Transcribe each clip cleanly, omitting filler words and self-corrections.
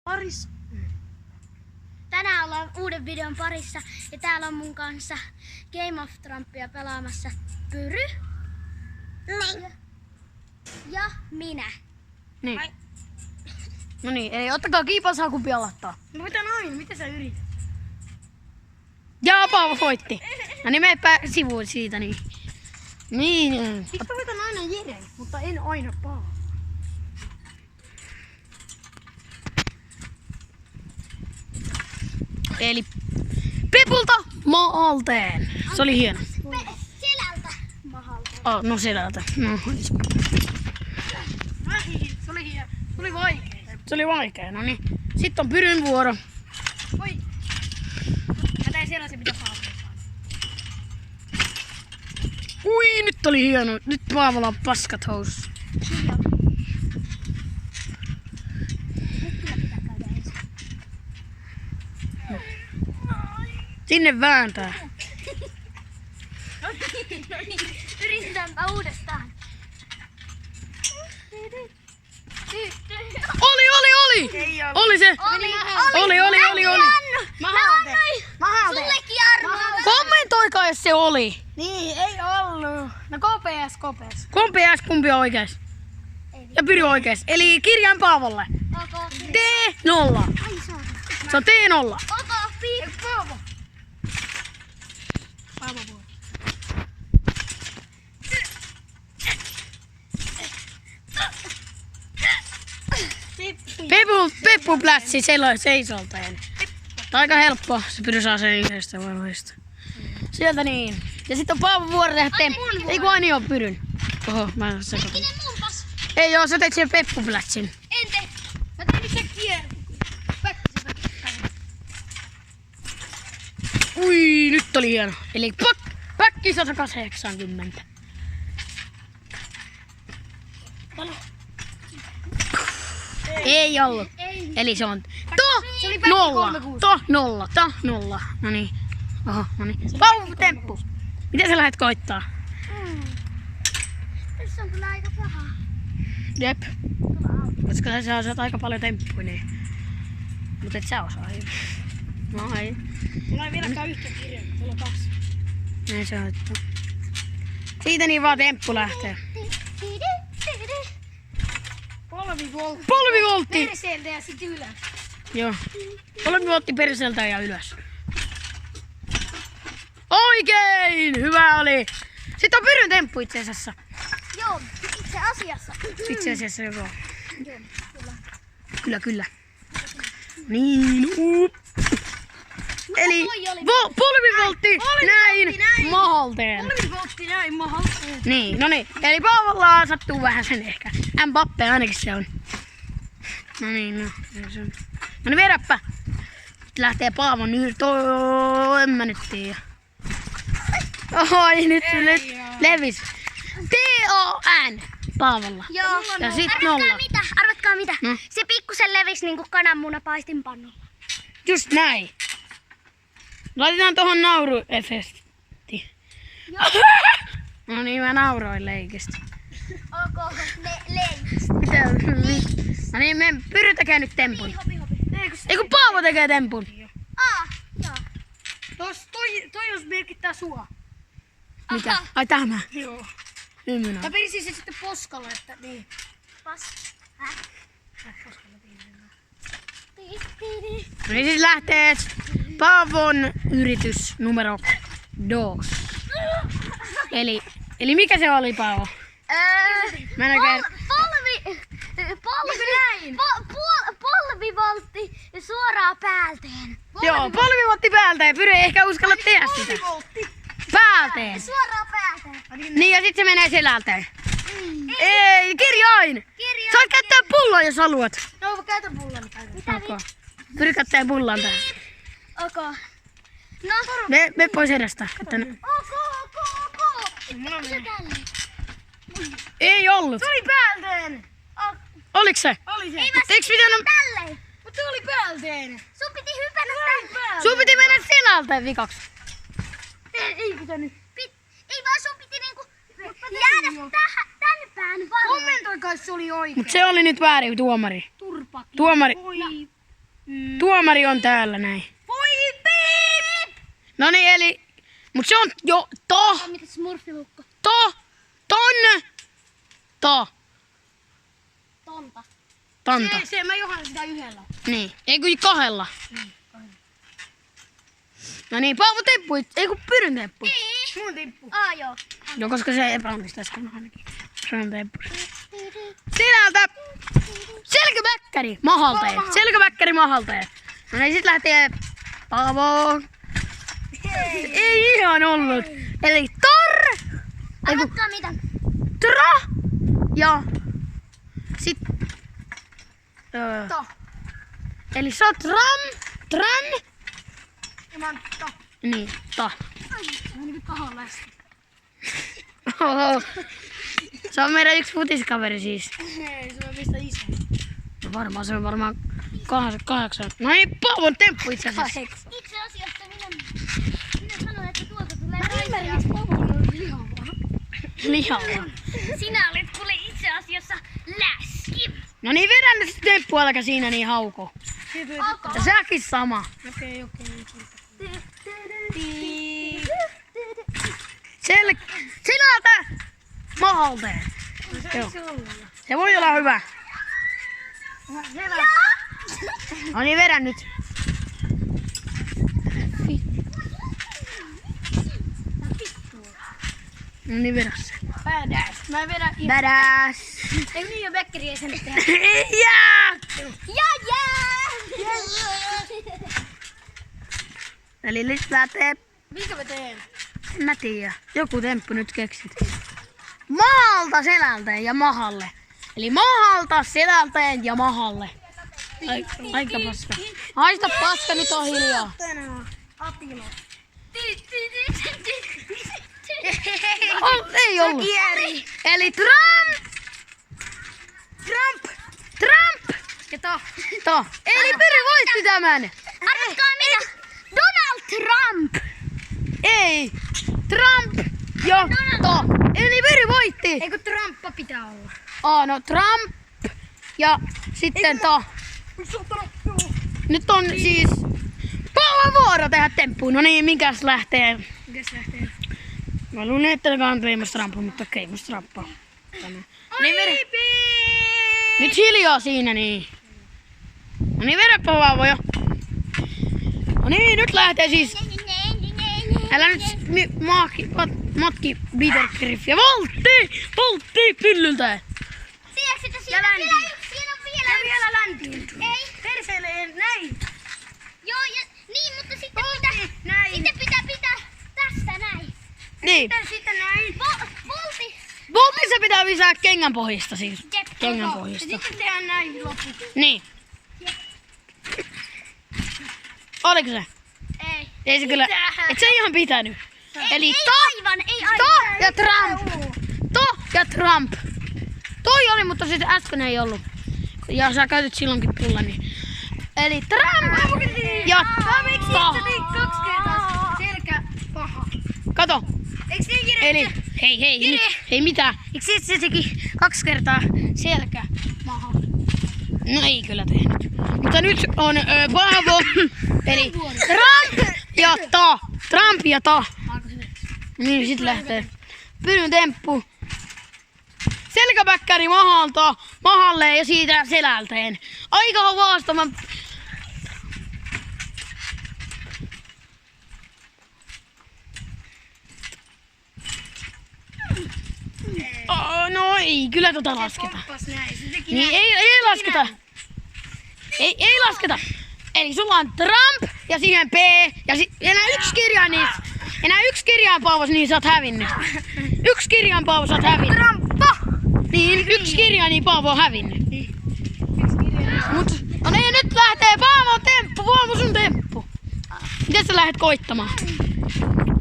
Paris. Tänään ollaan uuden videon parissa ja täällä on mun kanssa Game of Trumpia pelaamassa Pyry. Ja minä. Niin. No niin, eli ottakaa kiipansa kumpi aloittaa. No mitä noin? Miten sä yrität? Ja Paavo voitti. No niin, menepä sivuun siitä niin. Niin. Sitten voitan aina Jere, mutta en aina Paavo. Eli Pepulta maalteen. Se oli hieno. Selältä mahalta. Oh, no selältä. No, Se oli hieno. Se oli vaikea. se oli vaikea. No niin. Sitten on Pyryn vuoro. Oi. Mä tein sellaisen, mitä Paavo saa. Ui, nyt oli hieno. Nyt Paavolla on paskat housussa. Sinne vääntää. No niin, yritetäänpä uudestaan. Oli! Ei oo. Oli se! Oli! Mä annoin sullekin arvoa. Kommentoikaa, jos se oli. Niin, ei ollut. No KPS. Kumpi on oikeas? Ja Pyry oikeas. Eli kirjain Paavolle. Ok, T0. ai saa. Se on T0. Ok, piip. Paavo. Paavo voi. Peppu plätsi seisoltaen. Aika helppo. Se Pyry saa sen yhdestä vaiheesta. Sieltä niin. Ja sitten on Paavon vuoro tehdä temppu. Ei kun aina ole Pyryn. Oho, mä en sekoitin. Hetkinen mumpas. Ei joo, sä teit siihen Peppu plätsin. En tee. Mä tein nyt sen kierro. Ui, nyt oli hieno. Eli päkki 180. Ei ollut. Ei. Eli se on Se oli päkki nolla. 36. Nolla. No niin. Oho, no niin. Pauvu temppu. Miten sä lähdet koittaa? Tässä on kyllä aika paha. Jep. Koska sä osaat aika paljon temppuja, niin. Mut et sä osaa hyvin. No ei. Mulla ei vieläkään yhtä kirjaa. Mulla on kaksi. Näin se on. Siitä niin vaan temppu lähtee. Polvivoltti! Perseeltä ja sit ylös. Joo. Polvivoltti perseltä ja ylös. Oikein! Hyvä oli! Sitten on Pyryn temppu itse asiassa. Joo, itse asiassa. Itse asiassa joo. Joo, kyllä. Kyllä. Niin. Eli polvivoltti näin mahalteen. Polvivoltti näin mahalteen. Niin, no niin. Eli Paavolla sattuu vähän sen ehkä. Mbappe ainakin se on. No niin, no. Se on. No niin, vedäpä. Nyt lähtee Paavon en mä nyt tiedä. Oi, nyt levis. T-O-N Paavolla. Joo. Ja sit nolla. Arvatkaa mitä? No. Se pikkusen levisi niinku kananmuna paistinpannulla. Just näin. Laitetaan tohon nauruefekti. No niin, mä nauroin leikistä. Ok, leikistä. Mitä? No niin, me Pyry tekee nyt tempun. Hopi. Ei kun Paavo tekee tempun. Joo. Toi jos merkittää sua. Mikä? Aha. Ai tämä. Joo. Ymmärrän. Mä pirisin se sitten poskalla, että niin. Pas. Häh? No niin, siis lähtee Paavon yritys numero 2. Eli mikä se oli, Paavo? Mä näkään. Polvivoltti suoraan päälteen. Joo, polvivoltti päältä ja Pyry ei ehkä uskalla tehdä sitä. Polvivoltti. Päälteen. Suoraan päälteen. Niin ja sitten se menee selälteen. Ei, kirjain. Saat käyttää pulloa, jos haluat. No, mä käytän pullani. Okay. Pyry käyttää pullan tähän. Ok. No. Me pois edestä. Ok. Mulla on Se tälleen. Ei ollut. Se oli päälteen. Oliks se? Oli se. Ei mä Eiks pitänyt... tälleen. Mutta se oli päälteen. Sun piti hypätä tälleen. Sun piti mennä selälteen vikaksi. Ei pitänyt. Ei vaan sun piti niinku jäädä tänne päin varmaan. Kommentoikaa, jos se oli oikein. Mut se oli nyt väärin, tuomari. Turpaki. Tuomari. Oi. Tuomari on täällä näin. Voi piip! No niin, eli... Mut se on jo Mitä smurfilukko? Tonta. Tanta. Mä johan sitä yhdellä. Niin. Ei kun kahdella. No niin, Paavo temppu. Ei kun Pyryn temppu. Mun timppu. Joo. No koska se epäonnistui äsken ainakin. Se on temppu. Sinältä selkämäkkäri mahalteen. Selkämäkkäri mahalteen. No niin, sit lähtee Paavo. Ei ihan ollut. Eli Arvatkaa mitä? tra ja sit To. eli sä oot tran Ja mä oon to. niin ta. Mä oon niinku kahon läski. Oho. Se on meidän yksi futiskaveri siis. Hei, se on mistä isä. No varmaan se on varmaan 8. No niin, Paavon temppu itse asiassa. Itse asiassa minä sanoin, että tuolta tulee Mä naisia. ymmärrän, miksi Paavo on lihavaa. Lihalla. Sinä olet kuule itse asiassa läski. No niin, vedä nyt se temppu, äläkä siinä niin hauko. Ja säkin sama. Okei. Sinältä mahalteen. Joo. Se voi olla hyvä. No niin, vedä nyt. No niin, vedä se. Badass. Mä vedän ihan. Badass. Eikö niin jo Beckeri ei sen tehdä? Jaa! Ja! Eli nyt lähtee, Minkä mä teen? en mä tiedä, joku temppu nyt keksit. Mahalta selälteen ja mahalle. Eli mahalta selälteen ja mahalle. Aika paska. Haista paska, nyt on hiljaa. Tänään Atila. Ei ollut. Eli Trump Ja to. to. Eli Pyry voitti tämän. Arvatkaa mitä? Donald Trump! Ei. Trump ja to. Eli Pyry voitti. Eikö Trumppa pitää olla? No Trump ja sitten to. Nyt on siis Paavo vuoro tehdä temppuun. No niin, minkäs lähtee? Mikäs lähtee? Mä luulen, että ne on Game of Trump, mutta Game of Trump. Niin vedä. Nyt hiljaa siinä niin. No niin, vedäpä Paavo jo. No niin, nyt lähtee siis. Älä nyt matki Bittergriffiä. Voltti pyllyltä. Tiedätkö, että siinä on vielä yksi? Siinä on vielä Ja yksi. vielä läntiin. Ei. Perseelle näin. Joo, ja, niin, mutta sitten pitää, Näin. sitten pitää tästä näin. Niin. Sitten näin. Volti. Voltissa pitää visää kengän pohjista siis. Jep. Kengän Ja pohjista. sitten tehdään näin loppu. Niin. Oliko se? Ei. Ei se kyllä. Et se ihan pitänyt. Eli Ei aivan, ei aivan. To ja Trump. To ja Trump. Toi oli, mutta sitten äsken ei ollut. Ja sä käytit silloinkin pulla, niin. Eli Trump ja to. 2 kertaa selkä paha. Kato. Eiks niin Jere? Eli hei, hei mitä? Eikö sit se teki 2 kertaa selkä paha? No ei kyllä tehnyt. Mutta nyt on Paavo. Eli Trump ja to. Trump ja to. Niin sit lähtee. Pyryn temppu. Selkäpäkkäri mahalle ja siitä selälteen. Aika haastava. No ei, kyllä tota lasketa. Poppas näin. Se teki Niin ei lasketa. Ei lasketa. Eli sulla on Trump ja siihen P ja enää yksi kirjain niin enää yksi kirjain Paavos niin sä oot hävinnyt. Yksi kirjain Paavo sä oot hävinnyt. Trumppa! Niin yksi kirjain niin Paavo on hävinnyt. Mut no niin nyt lähtee Paavon temppu, Paavo sun temppu. Miten sä lähdet koittamaan?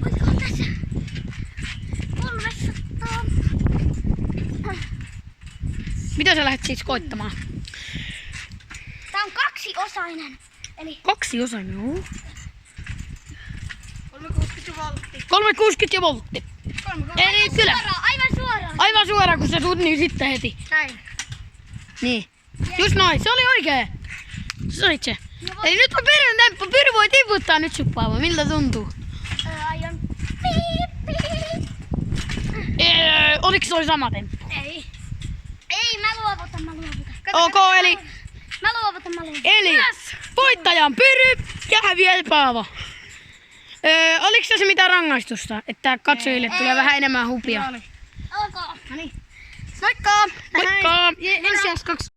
Olisikohan tässä 300? Mitä sä lähdet siis koittamaan? Tää on 2-osainen. Eli 2 osainen, joo. 360 voltti. 360 ja voltti. Eli kyllä. aivan suoraan. Aivan suoraan kun sä tuut niin sitten heti. Näin. Niin. Just noin, se oli oikee. Se olit se. Eli nyt on Pyryn temppu. Pyry voi tiputtaa nyt sut Paavo. Miltä tuntuu? Aion. Piip, piip. Oliko se oli sama temppu? Ei. Ei, mä luovutan. Ok, eli Mä luovutan. Eli voittaja on Pyry ja häviää Paavo. Oliko se mitään rangaistusta, että katsojille tulee vähän enemmän hupia? Oli. Ok. Noniin. Moikka! Moikka! Ensi jaksossa 2.